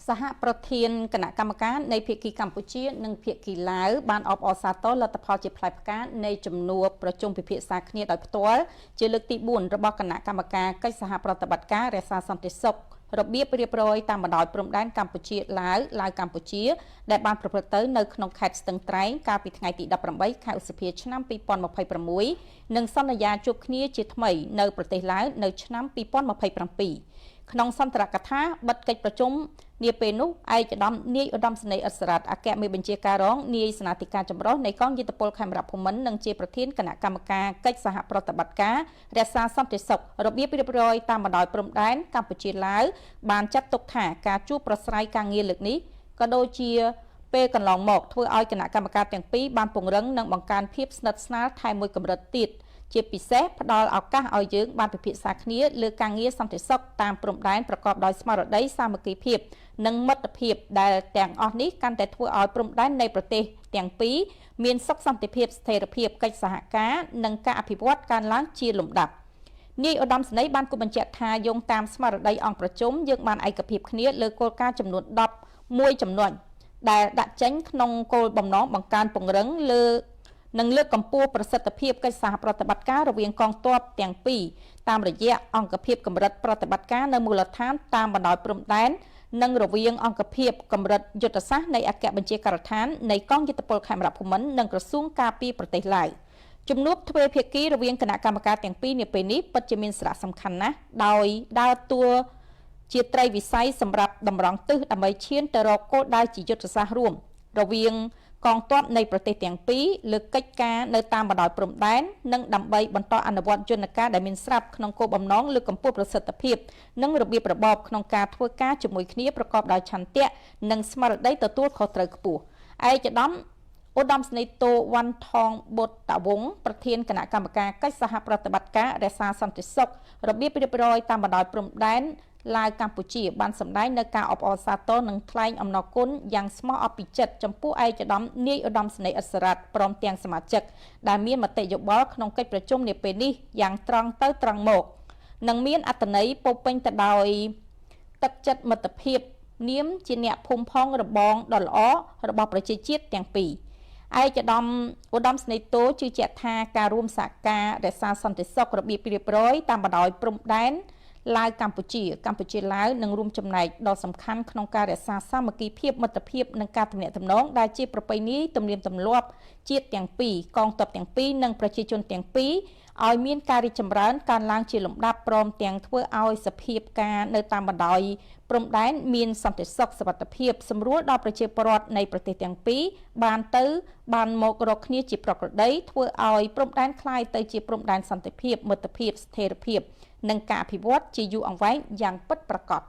សហប្រធានគណៈកម្មការនៃភាគីកម្ពុជានិងភាគីឡាវបានអបអរសាទរលទ្ធផលជាផ្លែផ្កានៃជំនួបប្រជុំពិភាក្សាគ្នាដោយផ្ទាល់ជាលើកទី4របស់គណៈកម្មការកិច្ចសហប្រតិបត្តិការរក្សាសន្តិសុខរបៀបរៀបរយតាមបណ្ដោយព្រំដែនកម្ពុជាឡាវកម្ពុជាដែលបានប្រព្រឹត្តទៅនៅក្នុងខេត្តស្ទឹងត្រែងកាលពីថ្ងៃទី18ខែឧសភាឆ្នាំ2026និងសន្យាជួបគ្នាជាថ្មីនៅប្រទេសឡាវនៅឆ្នាំ2027ក្នុងសន្ទរកថាបិទកិច្ចប្រជុំនាពេលនោះឯកឧត្តមនាយឧត្តមសេនីយ៍អិសរ៉ាត់អគ្គមេបញ្ជាការរងនាយសេនាធិការចម្រុះនៃកងយុទ្ធពលខេមរៈភូមិន្ទនិងជាប្រធានគណៈកម្មការកិច្ចសហប្រតិបត្តិការរក្សាសន្តិសុខរបៀបរៀបរយតាមបណ្ដោយព្រំដែនកម្ពុជាឡាវបានចាត់ទុកថាការជួបប្រស្រ័យការងារលើកនេះក៏ដូចជាពេលកន្លងមកធ្វើឲ្យគណៈកម្មការទាំងពីរបានពង្រឹងនិងបង្កើនភាពស្និទ្ធស្នាលថែមមួយកម្រិតទៀតជាពិសេសផ្ដល់ឱកាសឲ្យយើងបានពិភាក្សាគ្នាលើការងារសន្តិសុខតាមព្រំដែនប្រកបដោយស្មារតីសាមគ្គីភាពនិងមិត្តភាពដែលទាំងអស់នេះកាន់តែធ្វើឲ្យព្រំដែននៃប្រទេសទាំងពីរមានសុខសន្តិភាពស្ថិរភាពកិច្ចសហការនិងការអភិវឌ្ឍកើនឡើងជាលំដាប់នាយឧត្តមសេនីយ៍បានគូបញ្ជាក់ថាយោងតាមស្មារតីអង្គប្រជុំយើងបានឯកភាពគ្នាលើគោលការណ៍ចំនួន11ចំណុចដែលដាក់ចេញក្នុងគោលបំណងបង្កើនពង្រឹងនិងលើកកម្ពស់ប្រសិទ្ធភាពកិច្ចសហប្រតិបត្តិការរវាងកងទ័ពទាំងពីរតាមរយៈអង្គភាពកម្រិតប្រតិបត្តិការនៅមូលដ្ឋានតាមបណ្ដោយព្រំដែននិងរវាងអង្គភាពកម្រិតយុទ្ធសាស្ត្រនៃអគ្គបញ្ជាការដ្ឋាននៃកងយុទ្ធពលខេមរៈភូមិន្ទនិងក្រសួងការពារប្រទេសឡាវជំនួបទ្វេភាគីរវាងគណៈកម្មការទាំងពីរនាពេលនេះពិតជាមានសារៈសំខាន់ណាស់ដោយដើរតួជាត្រីវិស័យសម្រាប់តម្រង់ទិសដើម្បីឈានទៅរកគោលដៅជាយុទ្ធសាស្ត្ររួមរវាងកងទ័ពនៃប្រទេសទាំងពីរលើកិច្ចការនៅតាមបណ្ដោយព្រំដែននិងដើម្បីបន្តអនុវត្តយន្តការដែលមានស្រាប់ក្នុងគោលបំណងលើកកម្ពស់ប្រសិទ្ធភាពនិងរបៀបរបបក្នុងការធ្វើការជាមួយគ្នាប្រកបដោយឆន្ទៈនិងស្មារតីទទួលខុសត្រូវខ្ពស់ឯកឧត្តមសេនីយ៍តូវ៉ាន់ថងបុតតាវងប្រធានគណៈកម្មការកិច្ចសហប្រតិបត្តិការរក្សាសន្តិសុខរបៀបរៀបរយតាមបណ្ដោយព្រំដែនឡាវកម្ពុជាបានសម្ដែងនៅការអបអរសាទរនិងថ្លែងអំណរគុណយ៉ាងស្មោះអប់ពីចិត្តចំពោះឯកឧត្តមនាយឧត្តមសេនីយ៍អិសរ៉ាត់ព្រមទាំងសមាជិកដែលមានមតិយោបល់ក្នុងកិច្ចប្រជុំនាពេលនេះយ៉ាងត្រង់ទៅត្រង់មកនិងមានអត្ថន័យពោពេញទៅដោយទឹកចិត្តមិត្តភាពនាមជាអ្នកភូមិផងរបងដ៏ល្អរបស់ប្រជាជាតិទាំងពីរឯកឧត្តមសេនីយ៍តូជឿជាក់ថាការរួមសហការរក្សាសន្តិសុខរបៀបរៀបរយតាមបណ្ដោយព្រំដែនឡាវកម្ពុជាឡាវនឹងរួមចំណែកដ៏សំខាន់ក្នុងការរក្សាសាមគ្គីភាពមិត្តភាពនិងការទំនាក់ទំនងដែលជាប្រពៃណីទំនៀមទម្លាប់ជាតិទាំងពីរកងទ័ពទាំងពីរនិងប្រជាជនទាំងពីរឲ្យមានការរីកចម្រើនកើនឡើងជាលំដាប់ព្រមទាំងធ្វើឲ្យសភាពការនៅតាមបណ្ដោយព្រំដែនមានសន្តិសុខសុវត្ថិភាពសម្រួលដល់ប្រជាពលរដ្ឋនៃប្រទេសទាំងពីរបានមករកគ្នាជាប្រក្រតីធ្វើឲ្យព្រំដែនคล้ายទៅជាព្រំដែនសន្តិភាពមិត្តភាពស្ថិរភាពនិងការអភិវឌ្ឍជាយូរអង្វែងយ៉ាងពិតប្រាកដ